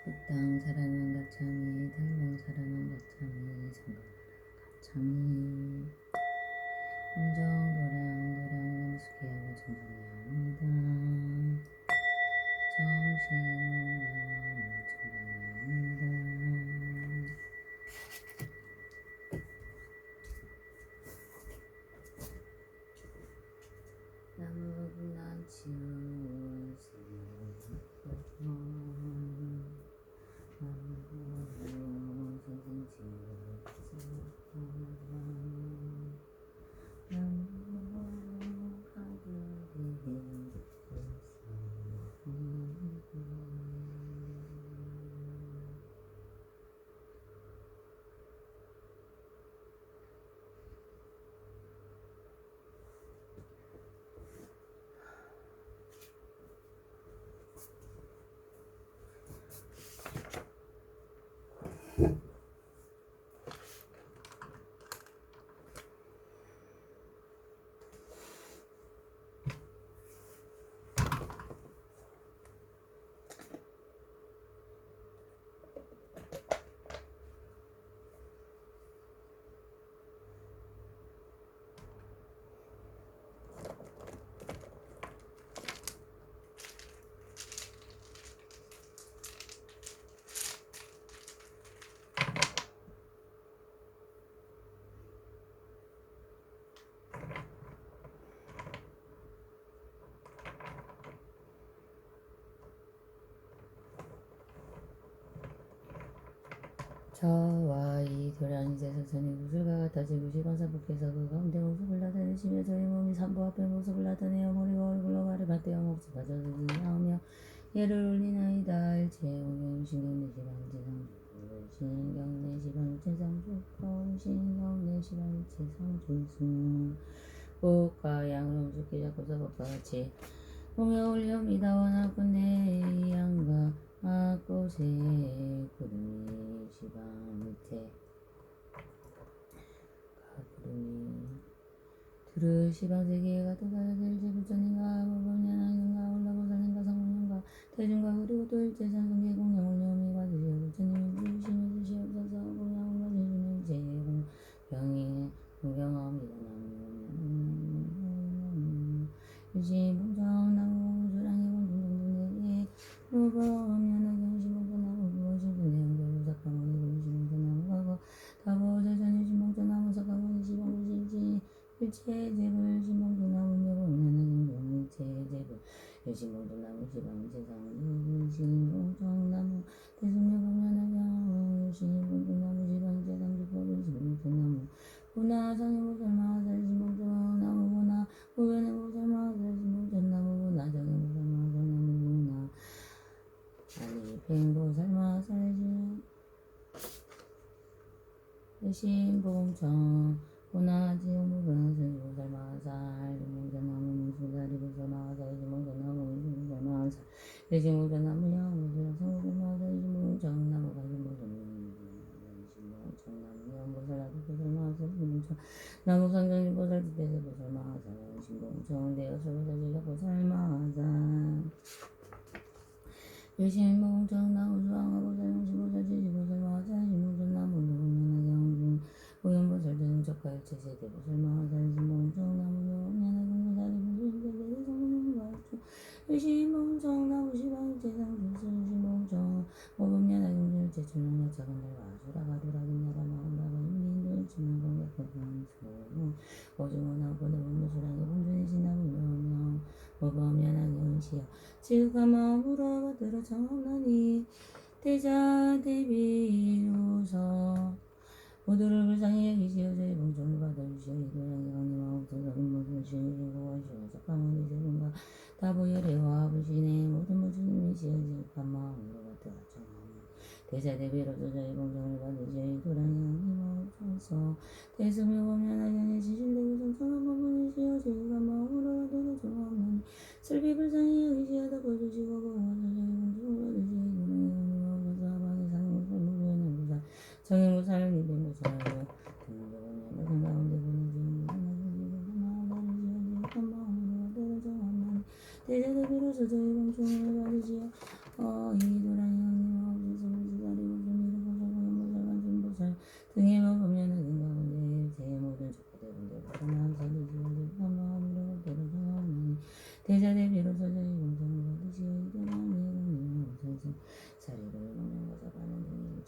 굿당 사랑은 가참이 달랑 사랑은 가참이 상가라는 가참이 음정도랑 염수기하고 정정이합니다. 정신문경 정정이합니다. 나무구나 치우세요. 저와 이 도량이제서 전이 구슬과 같아지고 시건사부께서 그 가운데 모습을 나타내시며 저희 몸이 산보 앞에 모습을 나타내어 머리와 얼굴로 발을 받대어 몹시 가져서지 하며 예를 올리나이다. 일체 오명신경내시방제상 신경내시방제상 신경내시방제상 복과 양을 우습게 잡고서 법과 같이 몸에 올려옵니다. 원하건대 양과 꽃에 구름이 시방 밑에 가구름이 두루 시방 세계가 또다들 제불전인가 모범년왕인가 올라보살인가 성문년가 대중과 그리고 또 일제산성계 공양을 영미 받으시오. 부처님이 부르시며 주시옵소서. 공양을 받으시면 제공병이 공경합니다. 유시봉정 나무 수랑이 공중동동대에 무범연하게 유시봉정 나무 부어시분의 연결 작가모니 유시봉정 나무 가고 다보자전 유시봉정 나무 작가모니 시봉부실지 일체제불 유시봉정 나무 묘범연하게 일체제불 유시봉정 나무 시방제상 유시봉정 나무 대승묘범연하게 유시봉정 나무 시방제상 주법 유시봉정 나무 보나상의 보살마살 유시봉정 나무 보나 보변의 보살마살 유시봉정 나무 보나 정의 보살마살 나무 보나 아니 팽보살마살 유시봉정 보나 지용보변의 보살마살 유시봉정 나무 문수다리 보살마살 유시봉정 나무 유시봉살마살 유시봉정 나무 양보살 성보살마살 유시봉정 나무 가시봉정 나무상정님 보살 뜻대서 보살마하자 신봉청 대여서보살 지적보살마하자 유신봉청 나무수왕하보살 용신보살 지지보살마하자 신봉청 나무묘공연하게 항중 오연보살 대응적과 일체세대 보살마하자 유신봉청 나무묘공연하게 공사리 분수인대대대 성공연과학주 유신봉청 나무시방일체상 주수 유신봉청 모범연하게 공주일체 출렁여 작은달과 아수라가도라긴야라 마음라가 인민도 지문공략법원수 오중원하고 내원무수랑의 공주이신 나무묘명 모범연하게 은시여 지극한 마음으로 받들어 청하나니 대자 대비로서 모두를 불쌍히 여기시어 저희 봉정을 받아주시어 이도양이 강림하고 없어서는 모든 신이시고 원시와 작가모니 세분과 다보열애와 부신의 모든 모주님이시여 지극한 마음으로 받들어 청하나니 대자 대비로서 저희 봉정을 받으시어 이도양이 강림하고 없어서 대승묘범연하게 지실대고 정청한 법문이시여 지극한 마음으로 받들어 청하나니 슬비 불쌍히 여기시어 덮어주시고 보호하셔 저희 봉정을 받으시어 이도양이 강림하고 없어서 하방의 상무살 무교의 부살 정인무살 미대무살 등등은 가운데 보는 중인 하나님의 마음으로 대자대비로서 저희 봉정을 받으시어 이도랑이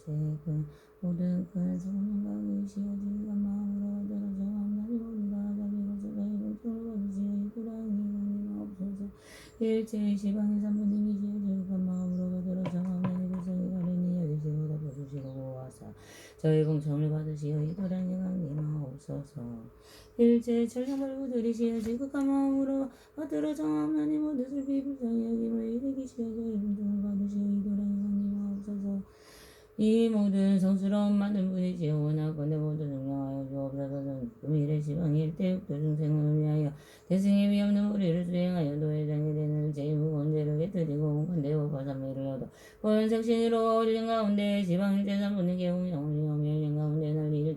그 모든 큰 소명과 의시어지가 마음으로 들어져 없나니 모리다 자비로서 저희는 tul어주시어 이구랑이 강림 없어서 일체의 시방의 삼분의 이시어지가 마음으로 들어져 없나니 불성이 가리니 여기시오다 보주시고 모아사 저희 공청을 받으시어 이구랑이 강림 없어서 일체 천량벌고 들이시어지고 마음으로 들어져 없나니 모든 슬피 불성이 여김을 이르기시어 저희 공청을 받으시어 이구랑이 강림 없어서 이 모든 성스러운 많은 분이시여 원하건대 모든 능력하여 주옵소서. 미래 시방일 때육도 중생을 위하여 대승의 위없는 우리를 수행하여 노예장이 되는 제 무건제를 깨뜨리고 건대고 과삼매를 얻어 보현색신으로 일령 가운데 시방일 제3분의 개웅영을 위하며 일령 가운데 널리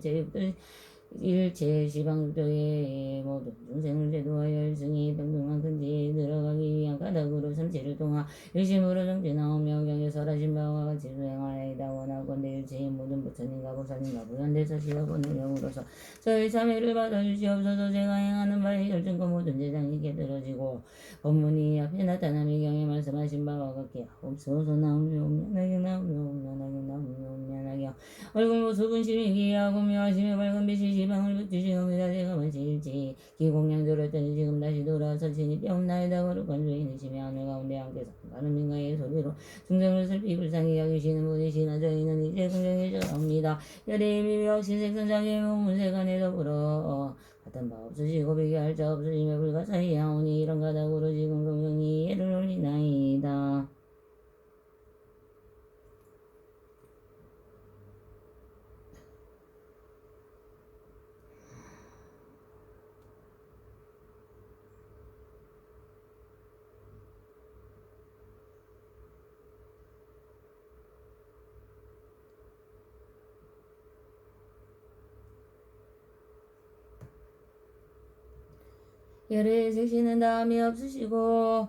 일체 시방도의 모든 중생을 제도하여 일승이 평등한 근지에 들어가기 위한 가닥으로 삼체를 통하 일심으로 정진하오며 경에 설하신 바와 같이 수행하여이다 원하건대 일체의 모든 부처님과 보살님과 부현대사시와 본능령으로서 저희 참회를 받아주시옵소서. 제가 행하는 바의 결정과 모든 재장이 깨달아지고 법문이 앞에 나타남이 경에 말씀하신 바와 같게 없어서 나오며 옴면하게 나오며 옴면하게 나오며 옴면하게 얼굴 모습은 심히기하고 묘하시며 밝은 빛이 시방을 붙주시옵니다. 제가 마치일지 기공양조를 했더니 지금 다시 돌아서 친히 뼈나이다 거룩한 주인이시며 하늘 가운데 함께서 많은 민가의 소리로 중생을 슬피 불쌍히 여기시는 분이시나 저희는 이제 긍정해져옵니다. 열의 미묘 신색선장의 문세간에 더불어 같은 바 없으시고 비교할 자 없으시며 불가사의 하오니 이런 가닥으로 지금 긍정이 예를 올리나이다. 열의 색시는 다음이 없으시고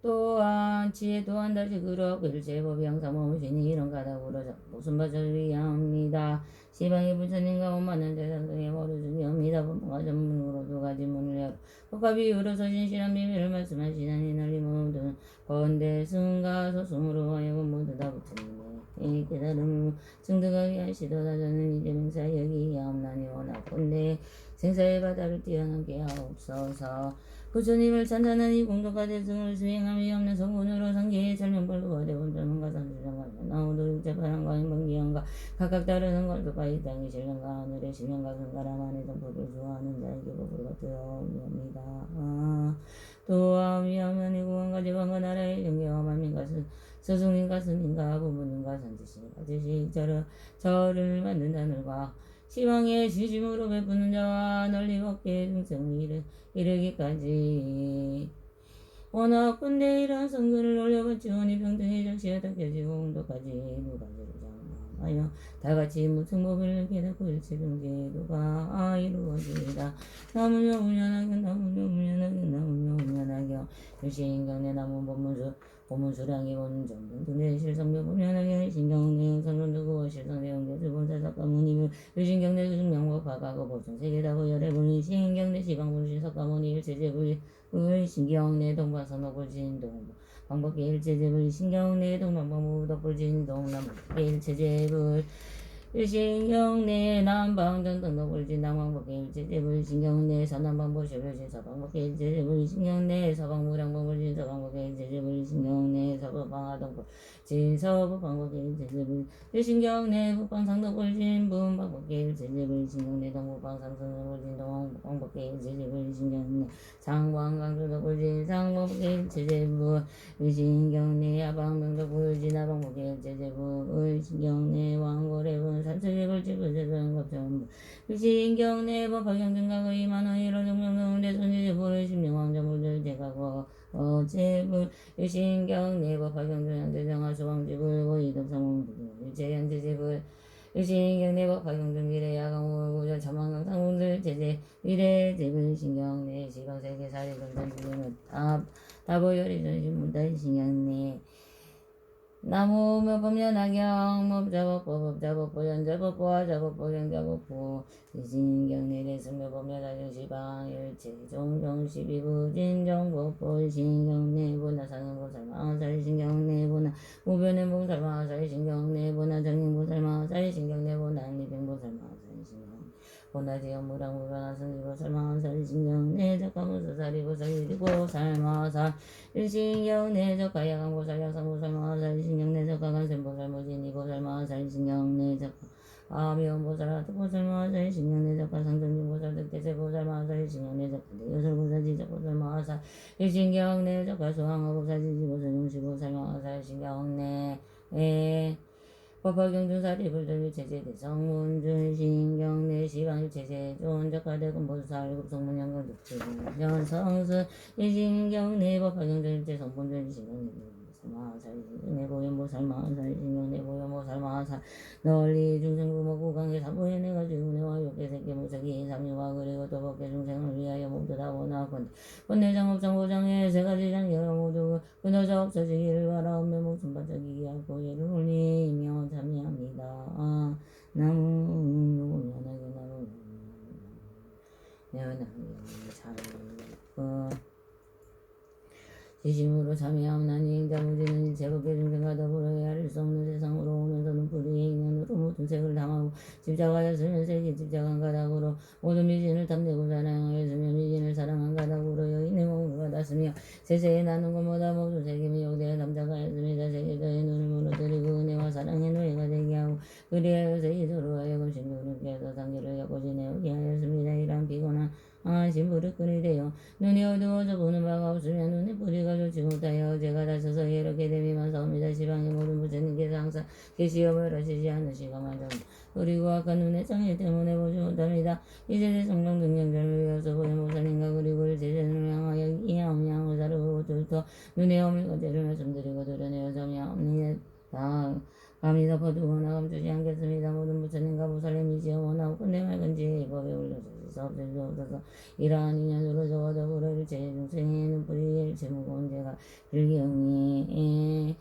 또한 지혜 또한 다시 그렇고 일제법이 항상 머무시니 이런 가닥으로 무슨 바를 위함입니다. 시방의 부처님과 오만한 대상 등의 머리중이옵니다. 본문과 전문으로 두 가지 문을 열어 복합이 이루어서 진실한 비밀을 말씀하시나니 널리 모든 건대 승과 소승으로 하여금 모두 다 부처님의 깨달음을 증득하게 하시도다. 저는 이제 맹사에 여기야옵나니 원하건대 생사의 바다를 뛰어넘게 하옵소서. 부처님을 찬탄한 이 공덕과 대승을 수행함이 없는 성분으로 상계의 설명벌과 대본절문과 산수정과 나오도 육체파랑과 행방기형과 각각 다르는 걸도가 이 땅의 신령과 하늘의 신령과 성가라만의 정법을 좋아하는 자에게 법을 거두어옵니다. 또한 위하면이 구원과 제방과 나라의 영계와 만민과 스승님과 스님과 부모님과 산지신과 지식 저를 만든 자들과 시방의 진심으로 베푸는 자와 널리 밖에 중생을 이르기까지 원하건대 이러한 성근을 올려바치오니 평등히 적시에 닦여지고 공덕까지 누가지를 장하여 다같이 무승법을 깨닫고 일체병제도가 이루어지리라. 나무며 운연하게 나무며 운연하게 나무며 운연하게 일시인경내 나무 법문수량이 본전분 등대 실성묘 법연하게 신경내 선론두고 실성대용대 주본사사가모니 일신경내 승명법 바가고 보성 세계다고 열애불이 신경내 시방불신 석가모니 일체제불 신경내 동방선호불신 동 방법계 일체제불 신경내 동방법무덕불신 동남북계 일체제불 일신경내 남방전등덕불진 남방법계 일체제불 신경내 서남방보시불신 서방법계 일체제불 신경내 서방무량법불신 서방법계 일체제불 신경내 서부방하동불진 서부방법계 일체제불 일신경내 북방상덕불진 분방법계 일체제불 신경내 동북방상선불진 동방법계 일체제불 신경내 상방강조덕불진 상방법계 일체제불 일신경내 야방명덕불진 하방법계 일체제불 일신경내 왕고래분 산수제불 지불제불급정부 일신경내 법화경등가고 이만원이로 정명동대 손지제불 심령왕자물들 제가고 제불 일신경내 법화경등양대정하 수왕지불 고이덕상공불 일제양제제불 일신경내 법화경등기래 야강호구자 자망강상공들 제제 위례제불 신경내 시방세계 사리금산주경은 다보열이 전신문다 일신경내 나무며 법연하경 법자법보 연자법보 하자법보 경자법보 일신경내 대승며 법연하경 시방 일체 종정시비부 진정법보 일신경내 보나 상행보살마하사 일신경내 보나 무변의 봉살마하사 일신경내 보나 정행보살마 고나지역 무당무변화선이고 살마살 신경 내적가무소살이고 살이고 살마살 일신경 내적가 야강보살 약상보살 마살 신경 내적가 간센보살 무진이고 살마살 신경 내적가 아미원보살 하트보살 마살 신경 내적가 상정진보살 득대세보살 마살 신경 내적가 대여설보살 지적보살 마살 일신경 내적가 수항하보살 지지보살 용시보살 마살 신경 내 법화경중사리 불들리 제제대성문준 신경내 시방일 제제존 적가대금 보살 급성문양경 득제연성수 일신경내 법화경중일제 성문준 신경내 마살 내보현보살 마살 신경내 보현보살 마살 널리 중생부모구강에 사부해내가지고 은혜와 욕계새끼 무색이 삼유와 그리고 또 법계 중생을 위하여 모두 다 원하건대 본내장업장보장에 세가지장여 모두 그너자 없어지기를 바라오며 목숨 바짝이기 하고 예를 올리며 참여합니다. 나무 연하게 나무 연하게 잘 지심으로 참여함나니 인자무지는 제법의 중생과 더불어 헤아릴 수 없는 세상으로 오면서 눈뿌리에 인연으로 모든 색을 담하고 집착하였으며 색이 집착한 가닥으로 모든 미진을 탐내고 사랑하였으며 미진을 사랑한 가닥으로 여인의 몸을 받았으며 세세에 나눈 것보다 모든 색이 미혹되어 담작하였으며 자세히 저의 눈을 무너뜨리고 은혜와 사랑의 노예가 되게 하고 그리하여 세이 서로 하여금 신도를 깨서 상기를 엮고 지내오게 하였습니다. 이러한 피곤한 신부르끈이 되어 눈이 어두워져 보는 바가 없으면 눈의 뿌리가 좋지 못하여 제가 다쳐서 이렇게 됨이만사옵니다. 시방의 모든 부처님께서 항상 계시험을 하시지 않으시가만 그리고 아까 눈의 장애 때문에 보지 못합니다. 이제 성령 등경절을 위해서 보혜모사님과 그리고 일제전을 향하여 이하음양 의사를 들터 눈의 어물 거제를 말씀드리고 드러내어 점이옵니다. 감히 덮어두거나 감추지 않겠습니다. 모든 부처님과 보살님이시여 원하고 끝내 맑은지 법에 올려주시서 없애주옵소서. 이러한 인연으로 저와 더불어 일체 중생의 눈뿌리에 일체 무거운 죄가 불경이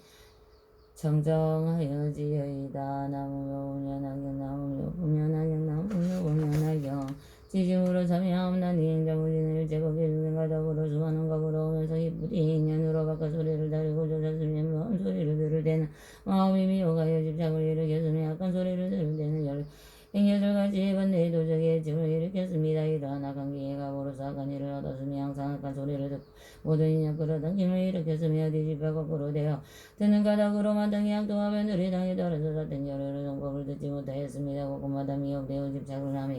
청정하여지어이다. 나무며 운연하경 나무며 분연하경 나무며 운연하경 지중으로 참여함나니 인자무진을 일체 법계 중생과 더불어 수많은 겁으로 오면서 이쁘디 인연으로 바깥 소리를 다리고 조졌으며 먼 소리를 들을 때는 마음이 미혹하여 집착을 일으켰으며 약한 소리를 들을 때는 행여설같이 번뇌의 도적의 짐을 일으켰습니다. 이러한 악한 기회가 보로서 악한 일을 얻었으며 항상 악한 소리를 듣고 모든 인연 끌어당김을 일으켰으며 뒤집혀 거꾸로 되어 듣는 가닥으로 마땅히 악도와 변들이 당에 떨어져 삿된 열흘을 정법을 듣지 못하였습니다. 곳곳마다 미혹되어 집착을 하며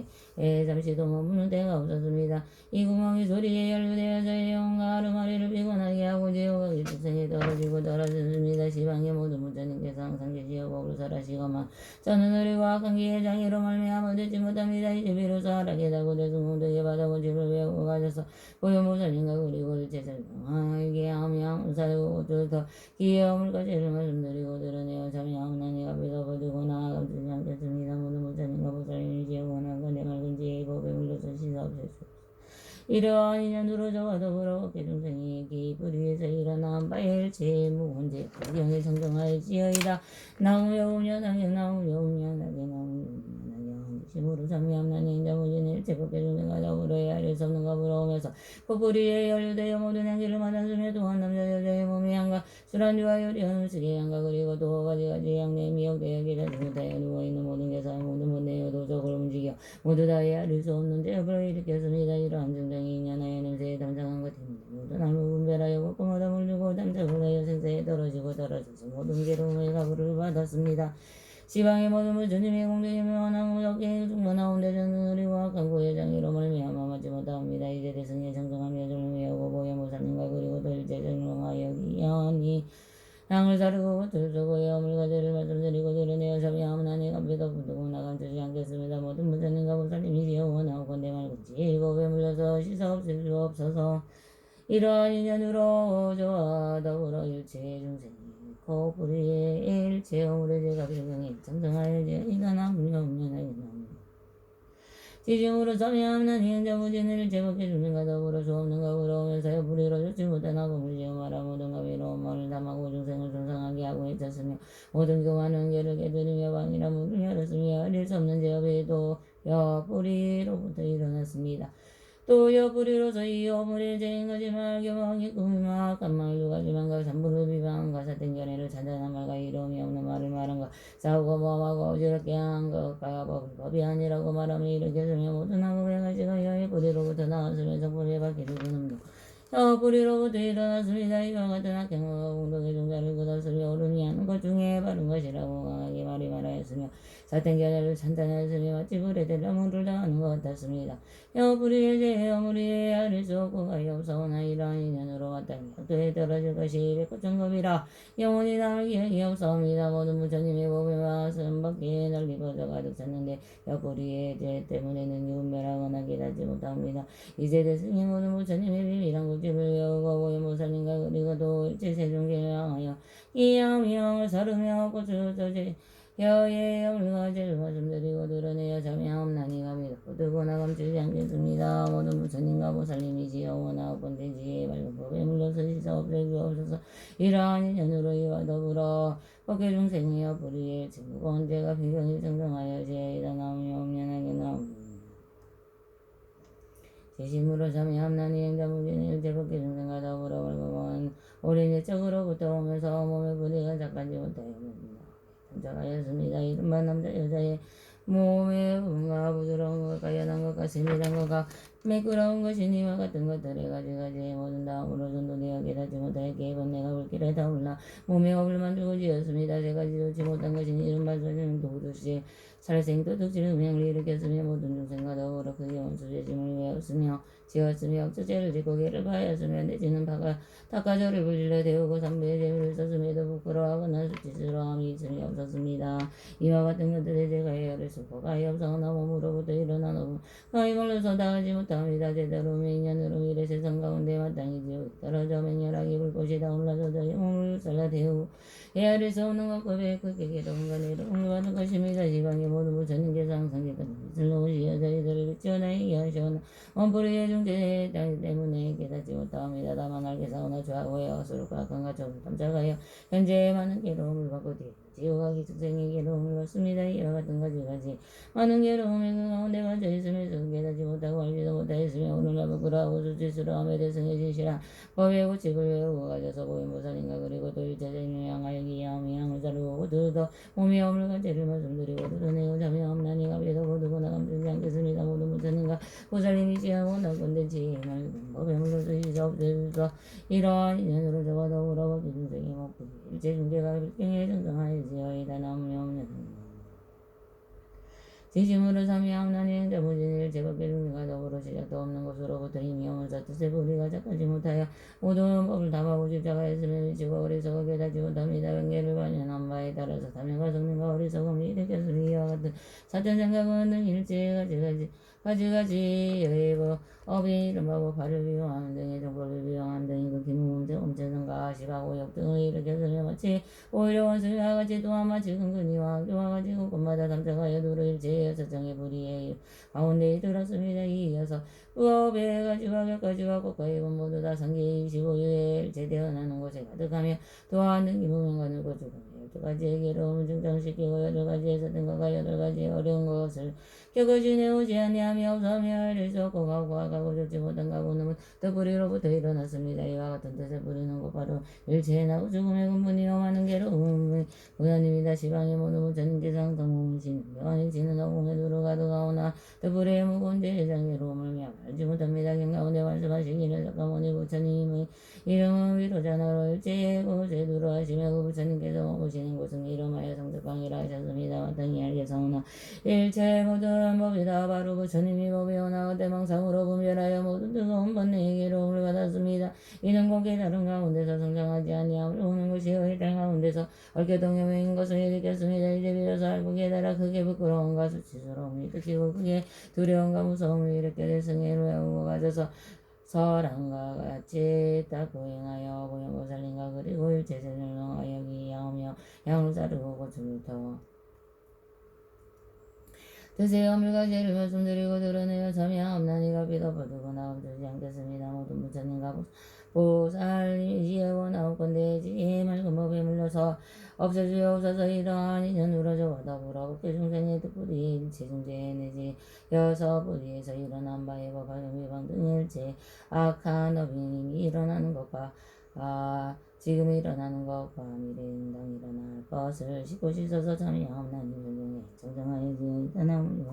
잠시도 머무는 데가 없었습니다. 이 구멍이 소리에 연루되어서 영혼과 아르마리를 피곤하게 하고 지옥과 일축생에 떨어지고 떨어졌습니다. 시방의 모든 부처님께서 항상 계시어 법을 설하시거만 저는 의리고 악한 기회 장애로 말미암아 듣지 못합니다. 이제 비로소 하락에 달고 대승공덕에 받아고 집을 외우고 가셔서 보현보살님과 그리고 일체설 알게 하며 살고 더 기회함을 가지를 말씀드리고 드러내어 참여하옵나니 앞에 덮어두고 나아감지 않겠습니다. 모든 부처님과 보살님이시여 원하고 내 맑은 지혜의 법에 올려서 시사옵소서. 이러한 인연으로 저와 더불어 법계 중생이 기쁘 위에서 일어난 바일체 무언제 불경에 성정하였지어이다. 나무여 운연하게 나무여 운연하게 나무여 심으로 참여함나니 인자무진 일체 법계 중생과 더불어 헤아릴 수 없는 겁으로 오면서 popuri에 연루되어 모든 향기를 맡았으며 또한 남자 여자의 몸이 향과 술안주와 요리한 음식의 향과 그리고 또 가지가지 향내에 미혹되어 기다리지 못하여 누워있는 모든 개사와 모든 번뇌여 도적을 움직여 모두 다 헤아릴 수 없는 죄업을 일으켰습니다. 이러한 증상이 인연하여 냄새에 담당한 것 때문에 모든 알을 분별하여 곳곳마다 물리고 담작을 하여 생사에 떨어지고 떨어져서 모든 괴로움의 가부를 받았습니다. 시방의 모든 부처님의 공덕이며 원하고 적게 중간하온데 저는 의리고 악한 고해장이로 말미암아 맞지 못합니다. 이제 대승에 정정하며 절을 외우고 보혜모사님과 그리고 또 일제 정정하여 기연이 향을 사르고 들쏘고 염을 가지를 말씀드리고 드러내어 참여하옵나니 감비도 부두고 나감추지 않겠습니다. 모든 부처님과 보살님이시여 원하고 건대 말고지 일곱에 물려서 씻어 없을 수 없어서 이러한 인연으로 저와 더불어 일체 중생이 코뿌리에 일체 오래 제가 불경에 정정하여지이다. 나무여 운연하게 나무여 지중으로 참여하옵나니 인자무진을 일체 법계 중생과 더불어 수 없는 겁으로 오면서요 불의로 좋지 못한 악음을 지어 말하 모든 가위로 말을 담하고 중생을 존상하게 하고 해쳤으며 모든 교만은 괴를 깨뜨리며 방이라 문을 열었으며 알릴 수 없는 제업이 또 뿌리로부터 일어났습니다. 또 옆뿌리로서 이 오물의 죄인거짓말 교망이 꿈이마 악한 말 누가지만과 삼부를 비방한과 사된 견해를 찬단한 말과 이름이 없는 말을 말한과 싸우고 모함하고 어지럽게 한 것과 법이 아니라고 말하며 일으켰으며 모든 악업의 가시가 여의 뿌리로부터 나왔으며 성품의 바퀴를 그놈도 뿌리로부터 일어났습니다. 이와 같은 악행과 공덕의 종자를 거뒀으며 옳은이 하는 것 중에 바른 것이라고 강하게 말하였으며 사탄 견해를 찬탄하였으며 마치 불에 대려 물을 당하는 것 같았습니다. 뿌리의 죄 무리에 아릴 수 없고 가엾사오나 이러한 인연으로 왔다니 또에 떨어질 것이 백구천급이라 영원히 남을 기억이 없사옵니다. 모든 부처님의 법에 말씀 밖에 널리 퍼져 가득 찼는데 뿌리의 죄 때문에는 유멸하거나 깨닫지 못합니다. 이제 대승이 모든 부처님의 비밀한 국집을 외우고 고해모살님과 그리고 또 일체 세종계를 향하여 이 양명을 사르며 고추저지 여의 영을 가지를 말씀드리고 드러내어 자매하옵나니가 믿고 들고나 감추지 않겠습니다. 모든 부처님과 보살님이시여 원하옵건 대지의 밝은 법에 물러서 시사 없애주옵소서. 이러한 인연으로 이와 더불어 법계 중생이여 불의의 증거 언제가 비경이 정정하여 제이다 나오며 엄연하게 나옵니다. 제심으로 자매함나니 행자무진일 제법계 중생과 더불어 벌거원 오랜 옛적으로부터 오면서 몸의 부리가 작가지 못하여 단절하였습니다. 이른바 남자 여자의 몸의 부분과 부드러운 것과 연한 것과 세밀한 것과 매끄러운 것이 이와 같은 것들의 가지가지의 모든 다음으로 전도되어 깨닫지 못하였기에 번뇌가 불길에 타올라 몸에 업을 만들고 지었습니다. 세 가지 좋지 못한 것이니 이른바 소년 도둑질 살생도 득질 음행을 일으켰으며 모든 중생과 더불어 크게 원수죄짐을 외웠으며 지었으며 억수죄를 짓고 개를 바하였으며 내지는 바가 닭가저를 불질러 데우고 삼배의 재물을 썼음에도 부끄러워하거나 수치스러움이 있음이 없었습니다. 이와 같은 것들의 죄가 해열을 쓰고 가히 없사오나 몸으로부터 일어난 업은 가히 멀러서 닿지 못합니다. 제대로 맹년으로 미래 세상 가운데 마땅히 지옥 떨어져 맹렬하게 불꽃이다 올라서도 몸을 살라 데우고 헤아릴 수 없는 것급에 크게 괴로움과 내로움을 받은 것입니다. 지방의 모든 부처님께서 항상 계던 빛을 놓으시어 저희들을 비추어나게 하시오나 원불의 중죄 때문에 깨닫지 못합니다. 다만 알게 사오나 좌우의 어수룩과 악한과 저를 탐짝하여 현재 많은 괴로움을 받고 지옥하기 중생의 괴로움을 받습니다. 이와 같은 가지가지 많은 괴로움의 그 가운데 갇혀 있으면서 깨닫지 못하고 알지도 못하였으며 오늘날 부끄러워하고 수치스러움에 대성해 진실한 법의 고칙을 외우고 가져서 고인보살인가 그리고 또 일체자인을 향하여 기야함이 양을 자르고 들어 몸이 어물과 죄를 말씀드리고 드러내고 자매없나니가 믿어고 두고나 감추지 않겠습니다. 모든 부처님과 보살님이시여 원하건대 지혜의 맑은 법에 물러서 시사없으소서. 이러한 인연으로 저와 더불어 법기 중생의 목부지 일체 중대가 불경에 정정하여지어이다 나무며 없는 진심으로 삼위하옵나니 행자무진일 제법계 중생과 더불어 시작도 없는 곳으로부터 힘이 오면서 뜻의 불의가 작하지 못하여 모든 법을 담하고 집착하였으며 미치고 어리석어 깨닫지 못합니다. 경계를 반연한 바에 따라서 탐욕과 성능과 어리석음을 일으켰으니 이와 같은 사전 생각은 등 일체의 가지가지 여의고 업이 이름하고 발을 비용하는 등의 정법을 비용하는 등의 그 기무음제 엄체성과 시바고 역 등을 일으켰으며 마치 오히려 원수와 같이 또한 마치 근근이와 악교와 같이 곳곳마다 담착하여 두루 일체의 여섯정의 불의의 가운데 들었습니다. 이어서 의업의 가지와 격가지와 꽃가입은 모두 다 상계의 25유의 일체되어나는 곳에 가득하며 또한 등기무명과 늙고 죽음 12가지의 괴로움을 증정시키고 8가지의 사등과가 8가지의 어려운 것을 겪어지내오지 아니하며 없으며 알릴 수 없고 가고와 가고 죽지 못한 가고는 덕불이로부터 일어났습니다. 이와 같은 뜻을 부리는 것 바로 일체의 나고 죽음의 근본이요 많은 괴로움의 고연입니다. 시방의 모든 부처님께서 항상 몸이신 명한이 지는 어공에 두루 가득하오나 덕불의 무거운 죄의 괴로움을 알지 못합니다. 경가운데 말씀하시기를 작가모니 부처님의 이름은 위로자나로 일체의 곳에 두루 하시며 그 부처님께서 머무시는 곳은 이름하여 성적광이라 하셨습니다. 마땅히 알겠사오나 일체의 모든 법이 다 바로 부처님이 법이오나 대망상으로 분별하여 모든 뜨거운 번뇌의 괴로움을 받았습니다. 이는 공개 다른 가운데서 성장하지 아니함을 오는 것이요 일단 가운데서 얽혀 동요인 것을 일으켰습니다. 이제 비로소 알고 깨달아 크게 부끄러움과 수치스러움을 일으키고 크게 두려움과 무서움을 일으켜 대승에 외우고 가져서 설함과 같이 딱 고행하여 고행보살님과 그리고 일체세를 농하여 기하오며 양을 자르고 고추를 터 뜻의 어물과 죄를 말씀드리고 드러내어 참여하옵나니가 비도버두거나 엎드리지 않겠습니다. 모든 부처님과 보살님이시여 원하옵건대 지혜의 맑은 법에 물러서 없애주옵소서. 이러한 인연으로 저와 더불어 법계 중생의 특불이 일체 중죄 내지 여섯 불의에서 일어난 바의 법화경 위방 등 일체 악한 업이 일어나는 것과 지금 일어나는 것과 미래에 응당 일어날 것을 씻고 씻어서 참여하옵나니 조정에 정정하여 지어있다나오니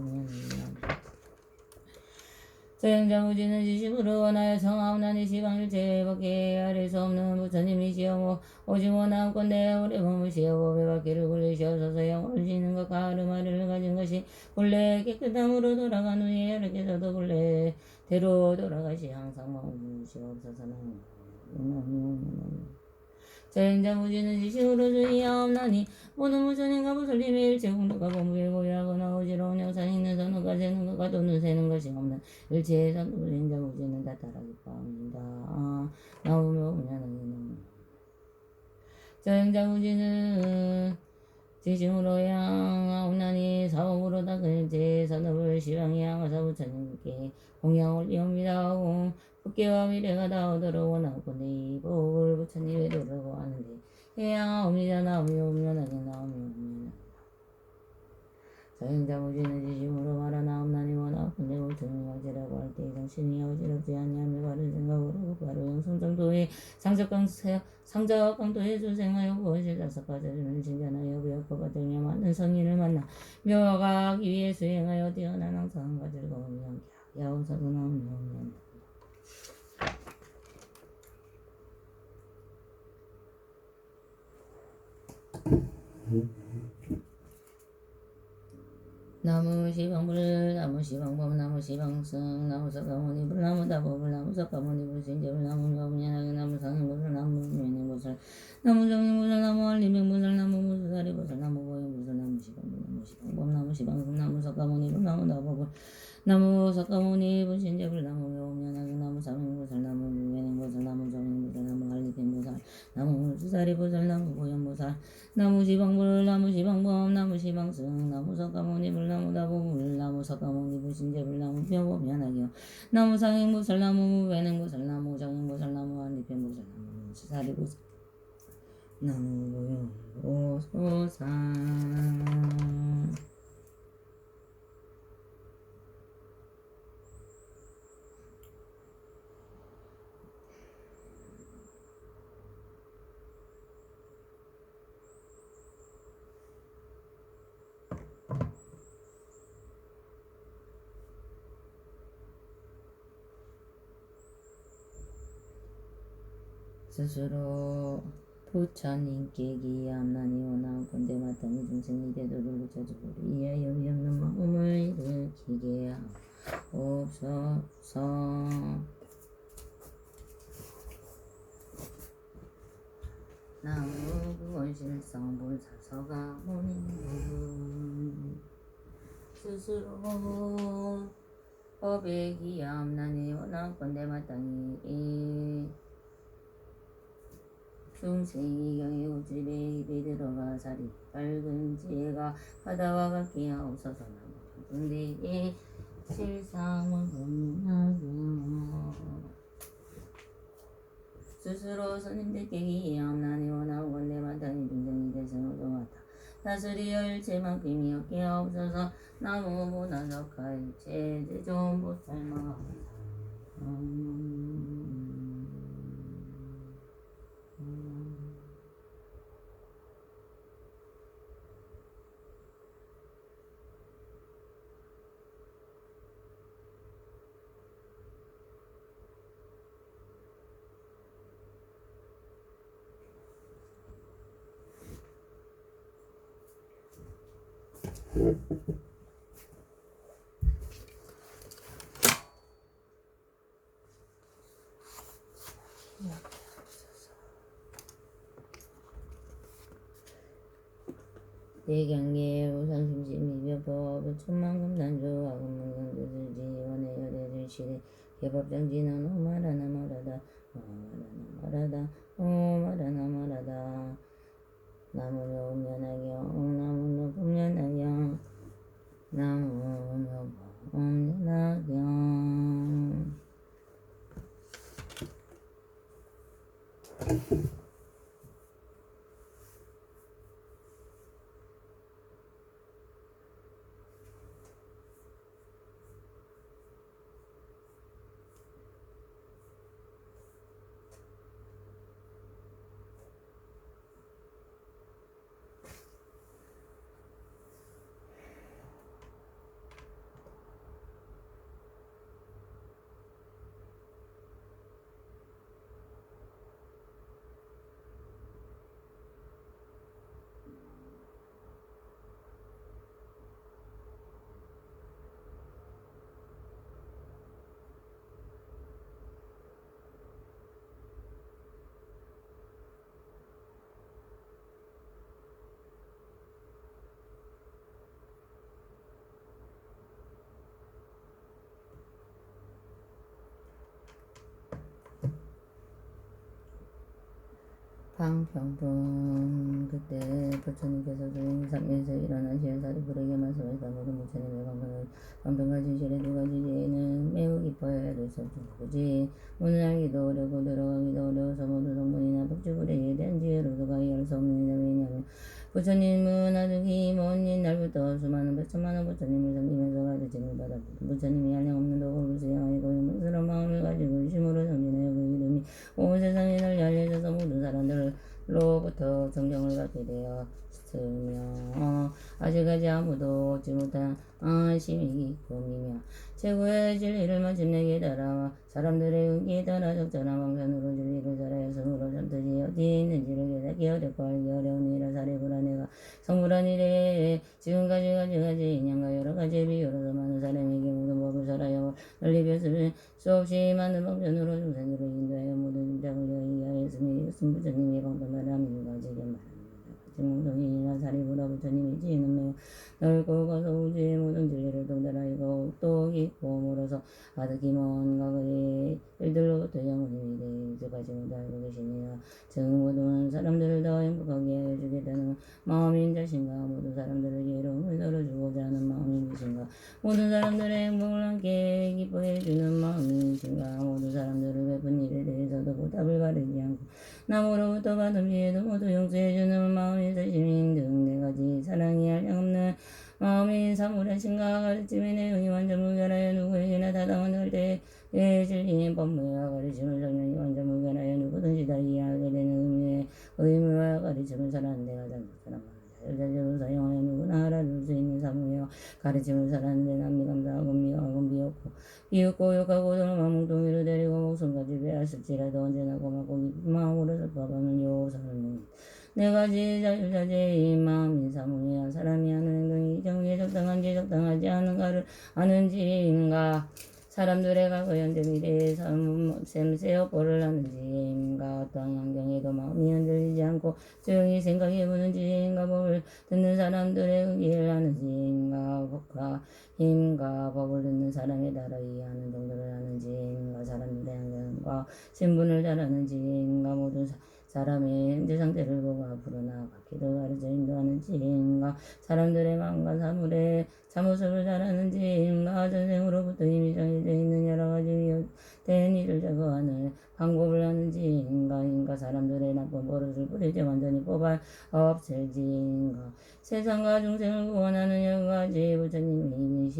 저행자무지는 지식으로 원하여 성하옵나니 시방일체 밖에 아릴 수 없는 부처님이시여 오직 원하옵건대 오래 머무시어 법에밖에를 굴리시옵소서. 영혼을 지는 것 가르마리를 가진 것이 본래 깨끗함으로 돌아간 후에 여러께서도 본래대로 돌아가시 항상 머무시옵소서. 저행자무지는 지식으로 주의하옵나니 모든 부처님과 부설님의 일체 공덕과 범부에 고유하거나 어지러운 영상 있는 선우가 세는 것과 돈을 세는 것이 없는 일체의 선행자무지는 다 따라 기뻐합니다. 나오며 오냐는 저행자무지는 지심으로 향하옵나니 사업으로 닦은 제 산업을 시방에 향하사 부처님께 공양 올리옵니다. 법계와 미래가 닿도록 원하건대 이 법을 부처님에 도르고 하는데 해양하옵니다. 나오며 오면하게 나오며 오면 저행자무지는 지심으로 말하나옵나니 원하건대 부처님 왕제라고 할 때 정신이 어지럽지 아니하며 바른 생각으로 바로 영성정도의 상적 강도의 수생하여 무엇을 다섯가지를 진전하여 부역과 등에 맞는 성인을 만나 묘화하기 위해 수행하여 뛰어난 항상과 즐거움이 함께 야옹사도 나오며 오면 나무 시방불 나무 시방법 나무 시방승 나무 석가모니 불 나무 다법을 나무 석가모니 불신제불 나무 명면하게 나무 상행보살 나무 면행보살 나무 정행보살 나무 알리명보살 나무 무수사리보살 나무 고행보살 나무 시방불 나무 시방법 나무 시방승 나무 석가모니 불 나무 다법을 나무 석가모니 불신제불 나무 명면하게 나무 상행보살 나무 면행보살 나무 정행보살 나무 알리명보살 나무 무수사리보살 나무 고행보살 나무 시방불 나무 시방법 나무 시방승 나무 석가모니 불 나무 다보물 나무 석가모니 불신제불 나무 묘보면하기요 나무 상행보살 나무 무변행보살 나무 정행보살 나무 안리편보살 나무 수사리보살 나무 고용보살 스스로 부처님께 기함나니 원하건대 마땅히 중생이 되도록 부처주고 이에 영이 없는 마음을 일으키게 하옵소서. 나무 구원실성 본사서가 모닝 스스로 법에 기함나니 원하건대 마땅히 중생이 경에 우주에 입에 들어가 살이 밝은 지혜가 바다와 같게 하옵소서. 나무군대의 실상을 본하며 스스로 스님들께 기함나니 원하건대 마땅히 중생이 대승을 도맡아 다스리어 일체만큼이 없게 하옵소서. 나무 보나석하 일체 제존 보살마 대경계 우상심심이벼법 천만금단조 아금문경도들지 원해여 대들시대 개법정지는 오마라나 말하다 오마라나 말하다 나무며 음련하경 나무며 음련하경 나무며 음련하경 방평분 그때 부처님께서 조용히 삼면에서 일어나시어 사리불에게 말씀하시다. 모든 부처님의 방평과 진실의 두 가지 죄는 매우 기뻐해야 될 수 없는 거지. 문을 알기도 어렵고 들어가기도 어려워서 모두 성문이나 복주불에 대한 지혜로도 이해할 수 없느니라. 왜냐하면 부처님은 아주 먼 옛날부터 수많은 백천만의 부처님을 섬기면서 가르침을 받았고 부처님이 한량없는 도법을 수행하고 영광스러운 마음을 가지고 심으로 정진하여 그 이름이 온 세상에 널리 알려져서 모든 사람들로부터 존경을 받게 되었으며 아직까지 아무도 얻지 못한 안심이 기쁨이며 최고의 진리를 마침내 깨달아 사람들의 은기에 따라 적절한 방편으로 진리를 잘하였으므로 전뜻이 어디 있는지를 깨닫기 어렵고 알기 어려운 이라 사례구라. 내가 성불한 이래 지금까지 가지가지 인연과 여러 가지 비유로서 많은 사람에게 모든 법을 설하여 널리 벼슬 수없이 많은 방편으로 중생들을 인도하여 모든 짐작을 이해하였으니 이것은 부처님의 방편을 함인가 제게 말합니다. 지몽동이나 사리부라 부처님의 지혜는 매우 넓고 가서 우주의 모든 진리를 동달하고 또 깊고 멀어서 가득히 먼 과거의 일들로부터 영원히 이제까지 모두 알고 계시니라. 즉 모든 사람들을 더 행복하게 해주겠다는 마음인 자신과 모든 사람들을 괴로움을 덜어주고자 하는 마음인 자신과 모든 사람들의 행복을 함께 기뻐해 주는 마음이신가. 모든 사람들을 베푼 일에 대해서도 보답을 바라지 않고 남으로부터 받은 피해도 모두 용서해 주는 마음인 자신인 등 네 가지 사랑이 한량없는 마음인 사물하신가. 가르침의 내용이 완전 무결하여 누구에게나 타당한 절대의 진리인 법무와 가르침을 정연히 완전 무결하여 누구든지 다 이해하게 되는 의무와 가르침을 살아는 데 가장 적절한 자율자적으로 사용하여 누구나 알아둘 수 있는 사무여 가르침을 살아는데 남미 감사하고 미워하고 비웃고 욕하고 마음 동의를 데리고 목숨까지 빼앗을지라도 언제나 고맙고 깊은 마음으로 설법하는 요사를 네 가지 자율자재의 마음인 사무여 사람이 하는 행동이 정의에 적당한지 적당하지 않은가를 아는지인가. 사람들의 과거 현재 미래의 셈세어 보를 하는지인가. 어떠한 환경에도 마음이 흔들리지 않고 조용히 생각해보는지인가. 법을 듣는 사람들의 이해를 하는지인가. 법과 힘과 법을 듣는 사람에 따라 이해하는 정도를 하는지인가. 사람들의 환경과 신분을 잘 아는지인가. 모든 사람의 현재 상태를 보고 앞으로 나아가기도 가르쳐 인도하는지인가. 사람들의 마음과 사물의 참모습을 잘 아는지인가. 전생으로부터 이미 정해져 있는 여러 가지 된 일을 제거하는 방법을 아는지인가. 인가. 사람들의 나쁜 버릇을 뿌리째 완전히 뽑아 없앨지인가. 세상과 중생을 구원하는 여러 가지 부처님의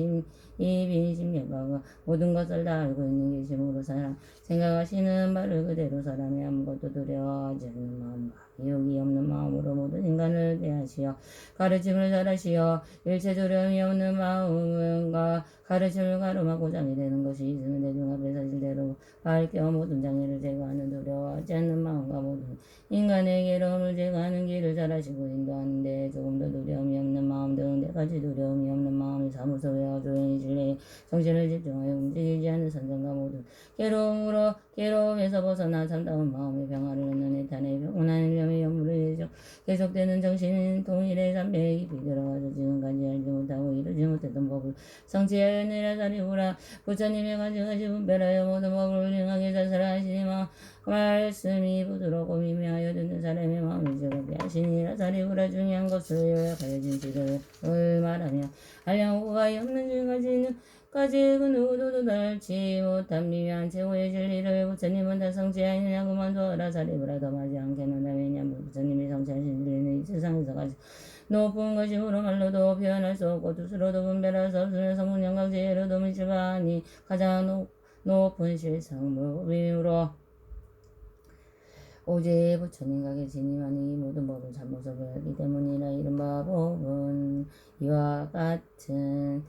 이빈심력과 모든 것을 다 알고 있는 계심으로 생각하시는 바를 그대로 사람이 아무것도 두려워하지 않는 마음과 미혹이 없는 마음으로 모든 인간을 대하시어 가르침을 잘하시어 일체 두려움이 없는 마음과 가르침을 가름하고 장이 되는 것이 있으면 대중 앞에 사실대로 밝혀 모든 장애를 제거하는 두려워하지 않는 마음과 모든 인간의 괴로움을 제거하는 길을 잘하시고 인도하는데 조금도 두려움이 없는 마음 등 네 가지 두려움이 없는 마음이 사무소 외와 조용히 진리에 정신을 집중하여 움직이지 않는 선정과 모든 괴로움에서 벗어나 참다운 마음의 평화를 얻는 애탄의 평온한 일념의 연물을 계속되는 정신 통일의 삼배에 깊이 들어가서 지금까지 알지 못하고 이루지 못했던 법을 성취하였느라. 사리부라 부처님의 가지가지 분별하여 모든 법을 훌륭하게 자살하시니 말씀이 부드럽고 미묘하여 듣는 사람의 마음을 즐겁게 하시니라. 사리부라 중요한 것을 요약하여 진실을 말하며 한량호가 없는 줄까지는 그 누구도 도달치 못한 미묘한 최고의 진리를 부처님은 다 성취하였느냐고 만도하라. 사리부라 더 마지 않겠노라. 왜냐하면 부처님이 성취하신 진리는 이 세상에서 가장 높은 것이므로 말로도 표현할 수 없고 뜻으로도 분별할 수 없으며 성문영광 지혜로도 미치가 아니 가장 높은 실상무비로 오직 부처님과 계시니만이 모든 법을 참모습을 하기 때문이라. 이른바 법은 이와 같은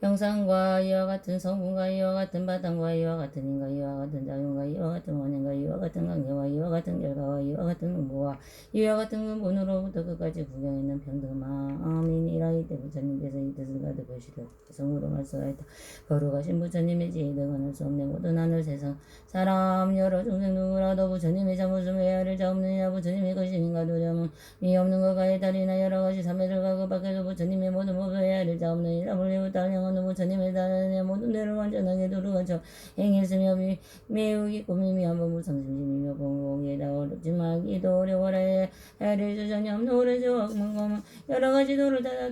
형상과 이와 같은 성분과 이와 같은 바탕과 이와 같은 인과 이와 같은 작용과 이와 같은 원인과 이와 같은 관계와 이와 같은 결과와 이와 같은 응보와 이와 같은 근본으로부터 끝까지 구경있는 평등마음이니라. 이때 부처님께서 이 뜻을 가득 보시려 성으로 말씀하였다. 거룩하신 부처님의 지혜 등은 할 수 없네. 모든 하늘 세상 사람 여러 중생 누구라도 부처님의 참으심 외아를 자없느냐. 부처님의 것이닌가 두려움은 미 없는 것과 해탈이나 여러 가지 삼매들과 그 밖에도 부처님의 모든 법을 외아를 자없느니라. 불리부터 영원 없는 부처님을 따르는 모든 데를 완전하게 두루거쳐 행했으며 매우 깊고 미미한 법무성심심이며 공공이다 어렵지만 기도 어려워라 해를 주전이 없는 오른쪽 문검은 여러 가지 도를 따라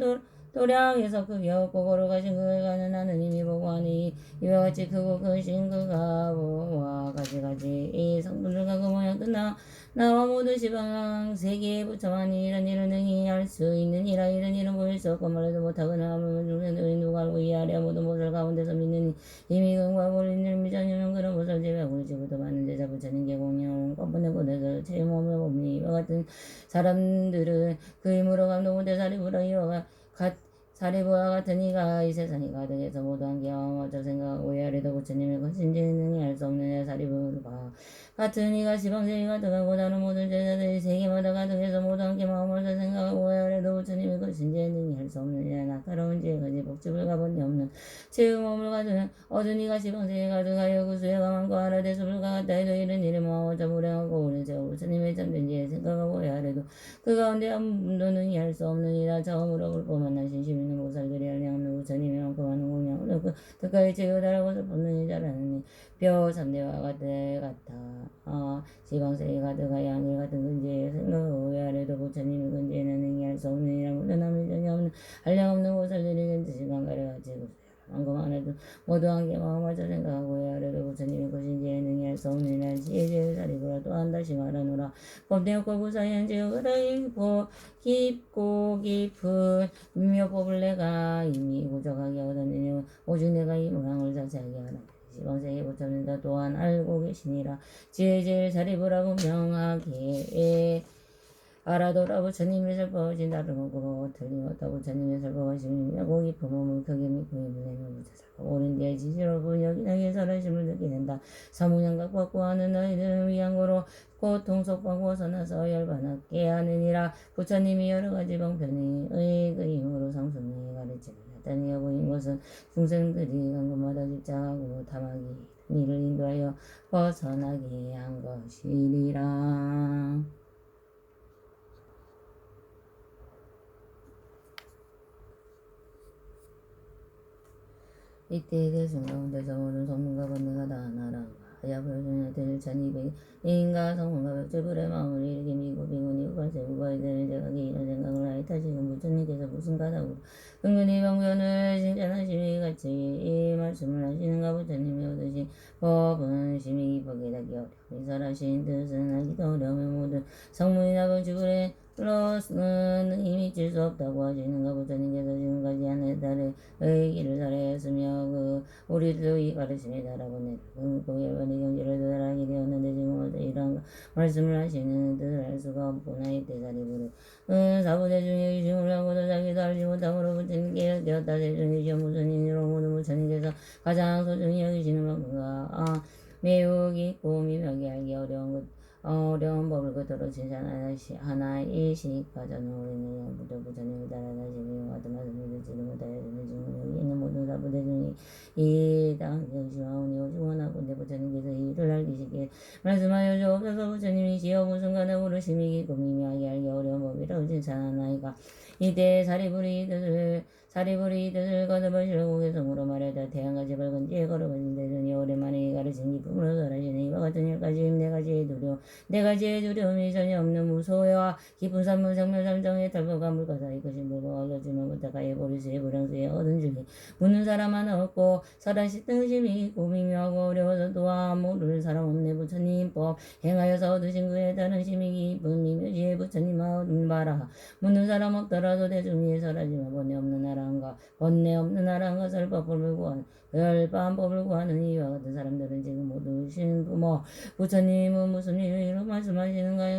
도량에서 크게 없고 걸어가신 그를 가는 하느님이 보고하니 이와 같이 크고 크신 그가 와 가지가지 이 성분들과 그 모양 끝나 나와 모든 시방 세계에 부처하니 이런 일을 능히 할 수 있느니라. 이런 일은 보일 수 없고 말해도 못하거나 하면 중생들이 누가 알고 이 아래 모든 못을 가운데서 믿느니 이미 근과 본인을 미전유는 그런 못을 제외하고 일찍부터 많은 제자 부처님 계공령 뻔뻔해 보내서 체험하며 봅니 이와 같은 사람들은 그 힘으로 감동을 대사리부라 이와 사리부와 같은 이가 이 세상이 가득해서 모두한 경험 어쩌 생각하고 외아래도 부처님의 것인지는 능히 알 수 없느냐. 사리부가 같은 이가 지방세계 가득하고 다른 모든 제자들이 세계마다 가득해서 모두 함께 마음을 생각하고 외아래도 부처님의 것인지 능히 알 수 없느냐. 낙타로운 지혜가지 복집을 가본데 없는 체험을 가득한 어두운 이가 지방세계 가득하여 그 수혜가 많고 하나 대수불가 같다 해도 이런 일을 모아오자 무량하고 오랜 세월 부처님의 참된 지혜 생각하고 외아래도 그 가운데 아무도 능히 알 수 없느니라. 처음으로 불법 만난 신심 있는 보살들이 알량없는 부처님이 많고 많은 공양을 얻고 특가의 제효다라고 슬픔능히 잘하느니 뼈 삼대와 같아 지방세계 가득하여 양일 같은 근지에 생각하고 외아래도 부처님의 근지에는 능히 알 수 없느니라. 물러남이 전혀 없는 한량없는 보살들이 견지시간 가려같이 안고만 해도 모두 함께 마음마저 생각하고 외아래도 부처님의 것인지에 능히 알 수 없느니라. 지혜제를 사리고라 또한 다시 말하노라. 법대역과 부사연 제효가 깊고 깊은 미묘법을 내가 이미 고적하게 얻었느니 오직 내가 이 모양을 자세하게 하라. 지방세계 부처님도 또한 알고 계시니라. 지혜제를 사리부라고 명하게 알아도라. 부처님이 설법하신 다름없고 틀림없다. 부처님의 설법하심이 고 깊은 몸을 크게 믿고 힘을 내면 부처살고 오른 뒤에 지지로 본 여기나게 설하심을 느끼게 된다. 사무양각 받고 하는 너희들을 위한 거로 고통 속방 벗어나서 열반하게 하느니라. 부처님이 여러가지 방편의 그 힘으로 상승에 가르치는 하다니 여보인 것은 중생들이 강금마다 집착하고 탐하기 이를 인도하여 벗어나게 한 것이니라. 이때 대중 가운데서 모든 성문과 번뇌가 다 하나라. 야불전에 될 1200 인가 성문과 벽제불의 마음을 일으키 미고 비군이 우발세우가 되는 제각이 이런 생각을 하였다. 지금 부처님께서 무슨 가닥으로 은근히 방변을 칭찬하시니 같이 이 말씀을 하시는가. 부처님이 얻으신 법은 심히 깊게 닫기 어려움이 설하신 뜻은 알기도 어려우면 모든 성문이나 벽제불의 플러스는 힘이 칠 수 없다고 하시는가. 부처님께서 지금까지 한 달의 길을 살아했으며 그 우리도 이 가르침에 따라보내 그 열반의 경지를 도달하게 되었는데 지금 어제 이런 말씀을 하시는 뜻을 알 수가 없구나. 이때 사리부를 사부대 중에 의심을 하고도 자기도 알지 못하므로 부처님께 되었다. 대중이시여 무슨 인으로 모든 부처님께서 가장 소중히 여기시는 만큼과 매우 깊고 미묘하게 알기 어려운 법을 그토록 칭찬하나이시니까 저는 우리는 부처 부처님을 따라다시며 같은 말씀을 듣지도 못하였으며 지금 여기 있는 모든 사부대 중에 이 땅에 의심하오니 오직 원하고 내 부처님께서 이를 알기시기에 말씀하여 주옵소서. 부처님이시여 무슨 가닥으로 심히 깊고 미묘하게 알기 어려운 법이라고 칭찬하나이까. 이때 사리부리 뜻을 거듭하시려고 계속으로 말하다 태양같이 밝은 지에 걸어가신 대전이 오랜만에 가르친 기쁨으로 설하시니 이와 같은 일까지 내가 지혜 두려움이 전혀 없는 무소와 깊은 산문 생멸삼정의 탈법과 물가사의 것이 물고가 겼지만 부탁하여 보리수의 불량수에 얻은 중에 묻는 사람 하나 없고 설하시 등심이 있고 미묘하고 어려워서 또한 모를 사람 없네. 부처님 법 행하여서 얻으신 그에 따른 심히 깊은 미묘지의 부처님 얻은 바라. 묻는 사람 없더라도 대중 위에 설하지만 번뇌 없는 나라인가 설법법을 구하는 열반법을 구하는 이와 같은 사람들은 지금 모두 신부모 부처님은 무슨 일로 말씀하시는가요?